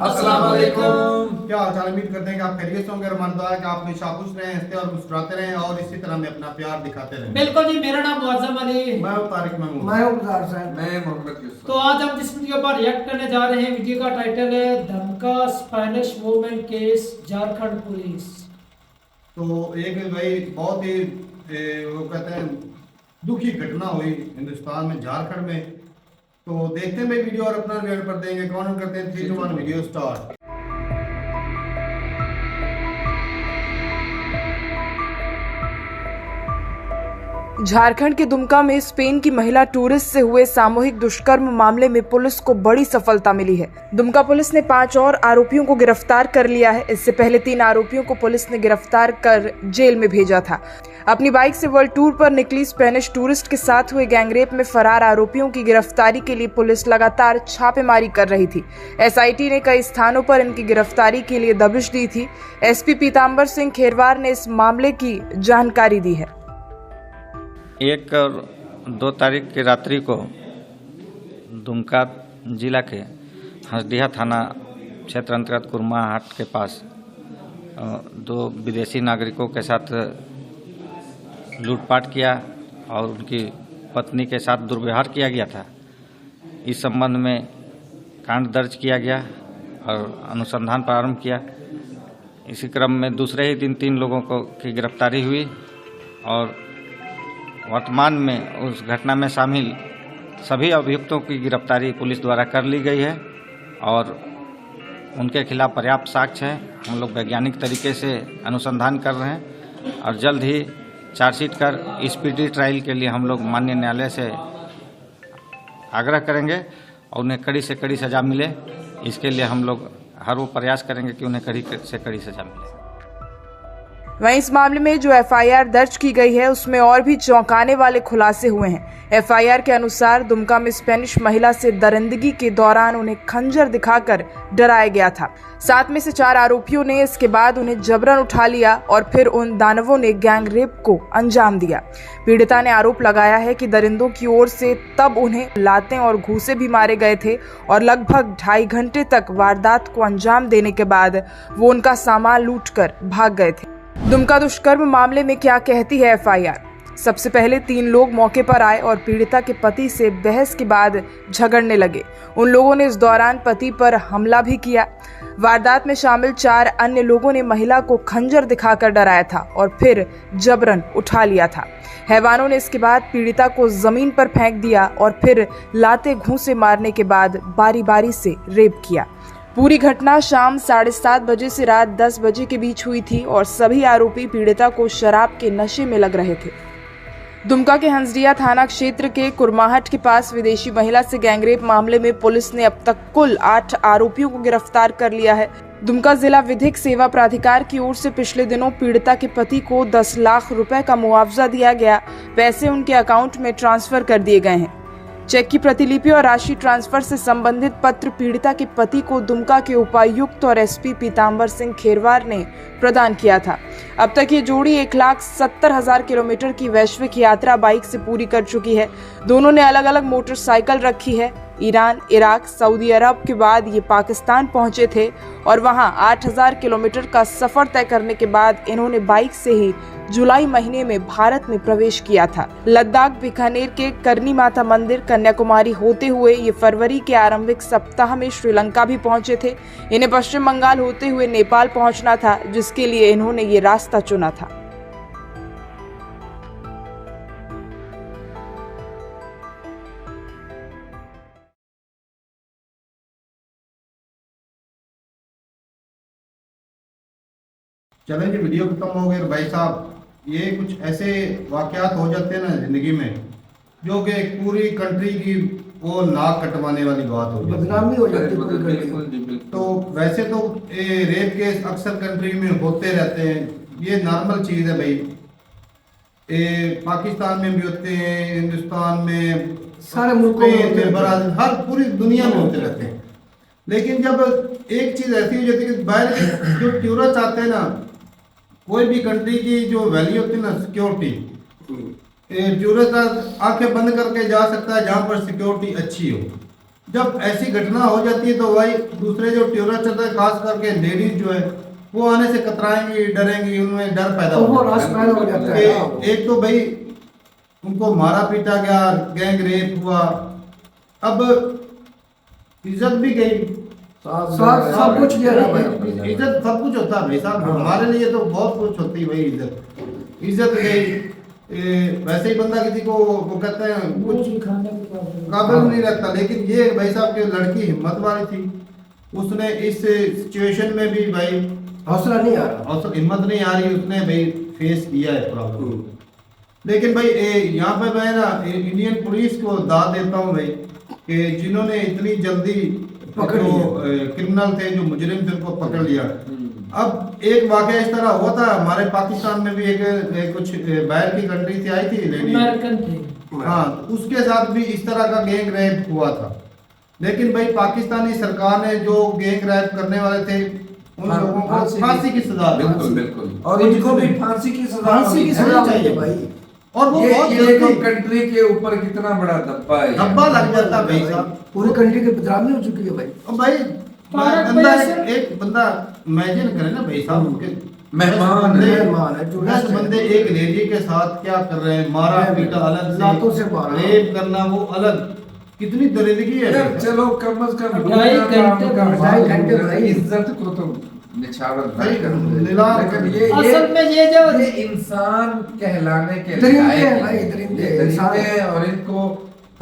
अस्सलाम वालेकुम। क्या हाल चाल, उम्मीद करते हैं कि आप खैरियत से होंगे। रमजान दुआ है कि आप हमेशा खुश रहें, हंसते और मुस्कुराते रहें और इसी तरह में अपना प्यार दिखाते रहें। बिल्कुल जी, मेरा नाम मुअज्जम अली। मैं हूं तारिक महमूद। मैं उमदार साहब। मैं मोहम्मद यूसुफ। तो आज हम जिस वीडियो पर रिएक्ट करने जा रहे हैं, वीडियो का टाइटल है धमका Spanish women case Jharkhand police. तो एक भाई बहुत ही वो कहते हैं दुखी घटना हुई हिंदुस्तान में, झारखंड में। तो देखते हैं भाई वीडियो और अपना रिएक्ट कर देंगे। कौन हम करते हैं 3 2 1 वीडियो स्टार्ट। झारखंड के दुमका में स्पेन की महिला टूरिस्ट से हुए सामूहिक दुष्कर्म मामले में पुलिस को बड़ी सफलता मिली है। दुमका पुलिस ने 5 और आरोपियों को गिरफ्तार कर लिया है। इससे पहले 3 आरोपियों को पुलिस ने गिरफ्तार कर जेल में भेजा था। अपनी बाइक से वर्ल्ड टूर पर निकली स्पेनिश टूरिस्ट के साथ हुए गैंगरेप में फरार आरोपियों की गिरफ्तारी के लिए पुलिस लगातार छापेमारी कर रही थी। एसआईटी ने कई स्थानों पर इनकी गिरफ्तारी के लिए दबिश दी थी। एसपी पीताम्बर सिंह खेरवार ने इस मामले की जानकारी दी है। 1 और 2 तारीख की रात्रि को दुमका जिला के हंसडीहा थाना क्षेत्र अंतर्गत कुरमा हाट के पास 2 विदेशी नागरिकों के साथ लूटपाट किया और उनकी पत्नी के साथ दुर्व्यवहार किया गया था। इस संबंध में कांड दर्ज किया गया और अनुसंधान प्रारंभ किया। इसी क्रम में दूसरे ही दिन 3 लोगों की गिरफ्तारी हुई और वर्तमान में उस घटना में शामिल सभी अभियुक्तों की गिरफ्तारी पुलिस द्वारा कर ली गई है और उनके खिलाफ पर्याप्त साक्ष्य है। हम लोग वैज्ञानिक तरीके से अनुसंधान कर रहे हैं और जल्द ही चार्जशीट कर स्पीडी ट्रायल के लिए हम लोग माननीय न्यायालय से आग्रह करेंगे और उन्हें कड़ी से कड़ी सज़ा मिले। इसके लिए हम लोग हर वो प्रयास करेंगे कि उन्हें कड़ी से कड़ी सज़ा मिले। वहीं इस मामले में जो एफआईआर दर्ज की गई है उसमें और भी चौंकाने वाले खुलासे हुए हैं। एफआईआर के अनुसार दुमका में स्पेनिश महिला से दरिंदगी के दौरान उन्हें खंजर दिखाकर डराया गया था। 7 में से 4 आरोपियों ने इसके बाद उन्हें जबरन उठा लिया और फिर उन दानवों ने गैंग रेप को अंजाम दिया। पीड़िता ने आरोप लगाया है कि दरिंदों की ओर से तब उन्हें लातें और घूंसे भी मारे गए थे और लगभग 2.5 घंटे तक वारदात को अंजाम देने के बाद वो उनका सामान लूटकर भाग गए थे। दुमका दुष्कर्म मामले में क्या कहती है एफआईआर? सबसे पहले 3 लोग मौके पर आए और पीड़िता के पति से बहस के बाद झगड़ने लगे। उन लोगों ने इस दौरान पति पर हमला भी किया। वारदात में शामिल 4 अन्य लोगों ने महिला को खंजर दिखाकर डराया था और फिर जबरन उठा लिया था। हैवानों ने इसके बाद पीड़िता को जमीन पर फेंक दिया और फिर लाते घूंसे मारने के बाद बारी बारी से रेप किया। पूरी घटना शाम 7:30 बजे से रात 10 बजे के बीच हुई थी और सभी आरोपी पीड़िता को शराब के नशे में लग रहे थे। दुमका के हंसडीहा थाना क्षेत्र के कुरमाहट के पास विदेशी महिला से गैंगरेप मामले में पुलिस ने अब तक कुल 8 आरोपियों को गिरफ्तार कर लिया है। दुमका जिला विधिक सेवा प्राधिकार की ओर से पिछले दिनों पीड़िता के पति को 10 लाख रुपए का मुआवजा दिया गया। पैसे उनके अकाउंट में ट्रांसफर कर दिए गए हैं। चेक की प्रतिलिपि और राशि ट्रांसफर से संबंधित पत्र पीड़िता के पति को दुमका के उपायुक्त और एसपी पीताम्बर सिंह खेरवार ने प्रदान किया था। अब तक ये जोड़ी 1,70,000 किलोमीटर की वैश्विक यात्रा बाइक से पूरी कर चुकी है। दोनों ने अलग अलग मोटरसाइकिल रखी है। ईरान, इराक, सऊदी अरब के बाद ये पाकिस्तान पहुंचे थे और वहां 8,000 किलोमीटर का सफर तय करने के बाद इन्होंने बाइक से ही जुलाई महीने में भारत में प्रवेश किया था। लद्दाख, बीकानेर के करनी माता मंदिर, कन्याकुमारी होते हुए ये फरवरी के आरंभिक सप्ताह में श्रीलंका भी पहुंचे थे। इन्हें पश्चिम बंगाल होते हुए नेपाल पहुंचना था, जिसके लिए इन्होंने ये रास्ता चुना था। चलें जी, वीडियो खत्म हो गया। भाई साहब, ये कुछ ऐसे वाकयात हो जाते हैं ना जिंदगी में, जो कि एक पूरी कंट्री की वो नाक कटवाने वाली बात हो जाती है, बदनामी हो जाती है। बिल्कुल। तो वैसे तो रेप केस अक्सर कंट्री में होते रहते हैं, ये नॉर्मल चीज़ है भाई। पाकिस्तान में भी होते हैं, हिंदुस्तान में, सारे मुल्कों में, ब्राजील, हर पूरी दुनिया में होते रहते हैं। लेकिन जब एक चीज़ ऐसी हो जाती है कि बाहर जो टूरिस्ट आते हैं ना, कोई भी कंट्री की जो वैल्यू होती है ना सिक्योरिटी, टूरिस्ट आंखें बंद करके जा सकता है जहाँ पर सिक्योरिटी अच्छी हो। जब ऐसी घटना हो जाती है तो भाई दूसरे जो टूरिस्ट चलते हैं, खास करके लेडीज जो है वो आने से कतराएंगी, डरेंगी, उनमें डर पैदा तो वो हो रस पैदा हो जाता है ना। कि एक तो भाई उनको मारा पीटा गया, गैंग रेप हुआ, अब इज्जत भी गई, सब कुछ गया ना भाई। इज्जत सब कुछ होता है भाई साहब, हाँ। हमारे लिए तो बहुत कुछ होती है भाई, इज्जत गई। वैसे ही बंदा किसी को वो कहते हैं कुछ खाने के काबिल। काबिल नहीं रखता, लेकिन ये भाई साहब की लड़की हिम्मत वाली थी, उसने इस सिचुएशन में भी भाई हौसला नहीं आ रहा। और हिम्मत नहीं आ रही, उसने भाई फेस किया है प्रॉब्लम। लेकिन भाई यहाँ पे मैं ना इंडियन पुलिस को दाद देता हूँ भाई कि जिन्होंने इतनी जल्दी पकड़ जो लिया। क्रिमिनल थे, जो मुजरिम थे, उनको पकड़ लिया। अब एक वाकया इस तरह हुआ था हमारे पाकिस्तान में भी, एक कुछ बाहर की कंट्री से आई थी लेडी, अमेरिकन थे। हाँ, उसके साथ भी इस तरह का गैंग रैप हुआ था। लेकिन भाई पाकिस्तानी सरकार ने जो गैंग रैप करने वाले थे उन लोगों को फांसी की सजा दी। बिल्कुल बिल्कुल, और इनको भी फांसी की सजा फांसी की सजा चाहिए भाई। और वो बहुत ये देखो जल्दी कंट्री के ऊपर कितना बड़ा धब्बा है, धब्बा लग जाता भाई साहब। पूरी कंट्री की बदनामी हो चुकी है भाई। अब भाई भारत में बंदा ऐसे- एक बंदा इमेजिन करे ना भाई साहब, उनके मेहमान मेहमान है, जो 10 बंदे एक लेडी के साथ क्या कर रहे हैं, मारा पीटा अलग लातों से मारा। रेप करना वो अलग, कितनी दरिंदगी है यार चलो कम से कम 2.5 घंटे भाई। इज्जत को तो निछावर भाई, नहीं करते। नीलाम लेकिन असल में ये जो ये इंसान कहलाने के दरिंदे लायक हैं है। भाई, दरिंदे, ये इंसान दरिंदे हैं और इनको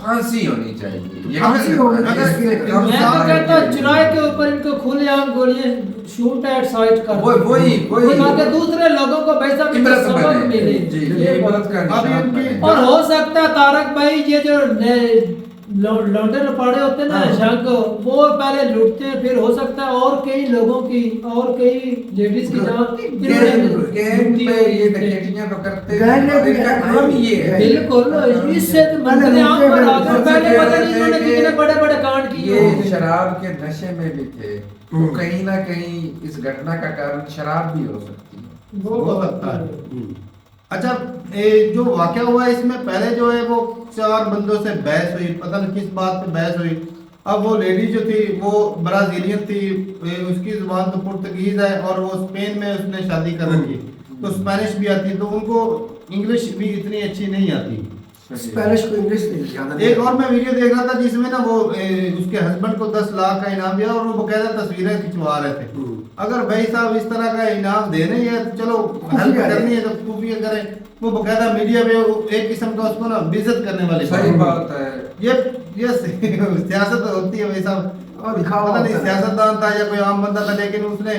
फांसी होनी चाहिए। ये फांसी होनी अगर- चाहिए। अगर- मैं तो कहता हूँ चुराए के ऊपर इनको खुलेआम गोलियां शूट एट साइट कर वही ताकि दूसरे लोगों को भाई साहब इबरत सबक बने। मिले। जी, ये इबरत का अभी निशान इनकी- बने। और हो सकता है तारक भाई ये जो लौंडे लपाड़े होते हैं ना हाँ। शंख, वो पहले लूटते हैं, फिर हो सकता है और कई लोगों की और कई लेडीज की जान गैंग पे ये डकैतियां तो करते हैं, गैंग में भी इनका है काम भाई। ये है। बिल्कुल, इससे तो पहले मंजरें आम लूटते पर हैं, आकर फिर पहले पता नहीं कहते इन्होंने हैं कितने कि बड़े बड़े कांड किए ये होंगे। शराब के नशे में भी थे, तो कहीं ना कहीं इस घटना का कारण शराब भी हो सकती है। हो सकता है। अच्छा, जो वाकया हुआ है इसमें पहले जो है वो 4 बंदों से बहस हुई, पता नहीं किस बात पे बहस हुई। अब वो लेडी जो थी वो ब्राजीलियन थी, उसकी जुबान तो पुर्तगीज है और वो स्पेन में उसने शादी कर रखी, तो स्पेनिश भी आती, तो उनको इंग्लिश भी इतनी अच्छी नहीं आती। स्पेनिश को इंग्लिश नहीं ज्यादा नहीं एक और मैं वीडियो देख रहा था जिसमें ना वो उसके हस्बैंड को 10 लाख का इनाम दिया और वो बकायदा तस्वीरें खिंचवा रहे थे। अगर भाई साहब इस तरह का इनाम दे रहे हैं तो चलो हेल्प करनी है तो खुफिया करें, वो बकायदा मीडिया में एक किस्म का उसको ना बेइज्जत करने वाले सही बात है। ये सियासत होती है भाई साहब। और दिखावा पता नहीं होता है। सियासतदान था या कोई आम बंदा था, लेकिन उसने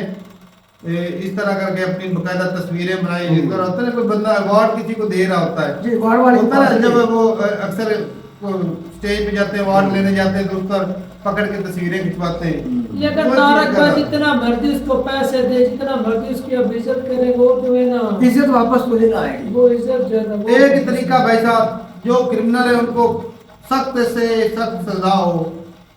इस तरह करके अपनी बकायदा तस्वीरें बनाई। इस तरह होता है ना, कोई बंदा अवार्ड किसी को दे रहा होता है, जी, अवार्ड वाली होता है बात ना, जब नहीं। वो अक्सर स्टेज पे जाते हैं अवार्ड लेने जाते हैं तो उस पर पकड़ के तस्वीरें खिंचवाते हैं। लेकिन वो तारक चीज़ भाई गलत। जितना मर्जी उसको पैसे दे, जितना मर्जी उसकी अब इज्जत करे, वो जो है ना इज्जत वापस मुझे ना आएगी। वो इज्जत जो है ना वो एक तरीका भाई साहब, जो क्रिमिनल है उनको सख्त से सख्त सजा हो,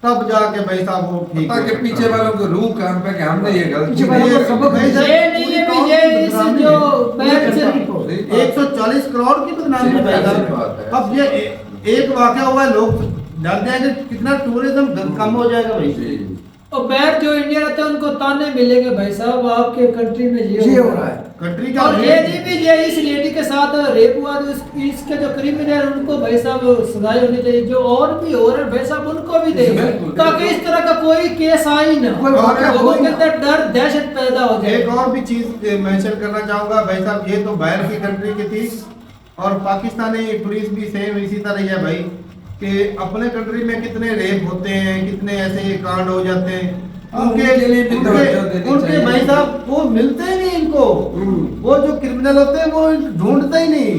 तब जाके भाई साहब वो ठीक हो ताकि सकता पीछे है। वालों को रूह काम पे कि हमने ये गलती पीछे वालों को नहीं सबक की। मिले। ये नहीं है भी ये इस जो बैन से 140 करोड़ की बदनामी सही है भाई बात साहब। है। अब ये एक वाकया हुआ है, लोग डर जाएंगे, कितना टूरिज्म कम हो जाएगा भाई। जी। और बैर जो इंडिया रहते हैं उनको ताने मिलेंगे भाई साहब आपके कंट्री में ये हो रहा है। कंट्री का और ये जी भी ये इस लेडी के साथ रेप हुआ तो इसके जो क्रिमिनल उनको भाई साहब सजाएं होनी चाहिए, जो और भी हो रहे हैं भाई साहब उनको भी देंगे, बिल्कुल, ताकि इस तरह का कोई केस आई ना, कोई वाकया लोगों कोई के ना। अंदर डर दहशत पैदा हो जाए। एक और भी चीज मेंशन करना चाहूंगा भाई साहब, ये तो बाहर की कंट्री की थी और पाकिस्तानी पुलिस भी सेम इसी तरह है भाई, कि अपने कंट्री में कितने रेप होते हैं, कितने ऐसे कांड हो जाते हैं, उनके लिए भी तवज्जो देनी उनके चाहिए। भाई साहब वो मिलते ही नहीं इनको, वो जो क्रिमिनल होते हैं वो ढूंढते ही नहीं।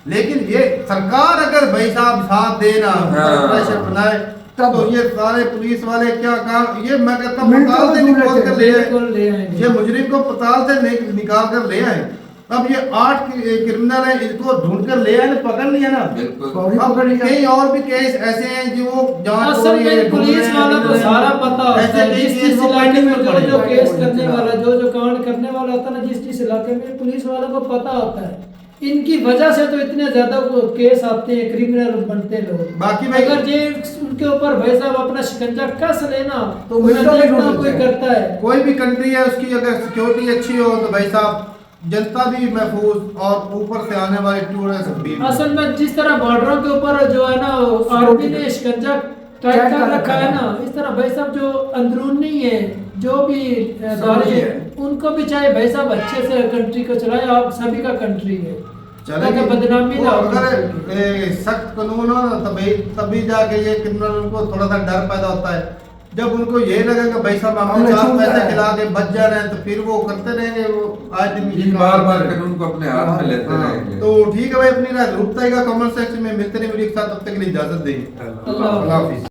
लेकिन ये सरकार अगर भाई साहब साथ देना, हाँ। प्रेशर बनाए, तब तो ये सारे पुलिस वाले क्या काम, ये मैं कहता हूँ मिनटों पताल से में निकाल कर ले आए, बिल्कुल ले आएंगे। ये मुजरिम को पताल से निकाल कर ले आए। अब ये 8 क्रिमिनल है, इनको ढूंढ कर ले आए ना, पकड़ लिया ना। बिल्कुल। अब कई और भी केस ऐसे हैं जो वो जांच हो असल रही है, में ढूंढ पुलिस रहे हैं, वालों को ढूंढ रहे हैं। सारा पता होता ऐसे है कई जिस केस जिस वो इलाके में pending जो पड़े जो हैं। केस करने वाला, जो जो कांड करने वाला होता है ना, जिस जिस इलाके में पुलिस वालों को पता होता है इनकी वजह से तो इतने ज्यादा वो केस आते हैं, क्रिमिनल बनते लोग। बाकी भाई अगर ये उनके ऊपर भाई साहब अपना शिकंजा कस लेना तो मैं मिनटों में देखता ढूंढ हूं कोई लेते हैं। करता है। कोई भी कंट्री है उसकी अगर सिक्योरिटी अच्छी हो तो भाई साहब जनता भी महफूज और ऊपर से आने वाले टूरिस्ट भी। असल में जिस तरह बॉर्डरों के ऊपर जो है ना आर्मी ने शिकंजा टाइट कर रखा है ना, इस तरह भाई साहब जो अंदरूनी है जो भी दारे है। उनको भी चाहे भाई साहब अच्छे से कंट्री को चलाए। आप सभी का कंट्री है, चले ताकि बदनामी ना हो अगर किसी की। सख्त कानून हो ना तभी जाके ये क्रिमिनल उनको थोड़ा सा डर पैदा होता है। जब उनको ये लगेगा भाई साहब हमने हमने चार छूट पैसे जाए। खिला के बच जा रहे हैं तो फिर वो करते रहेंगे। वो आज दिन ये बार बार कानून को अपने हाथ में लेते हाँ, रहेंगे। तो ठीक है भाई, अपनी राय जरूर बताइएगा कमेंट सेक्शन में। मिलते हैं वीडियो के साथ, तब तक के लिए इजाजत दें। अल्लाह अल्लाह हाफिज।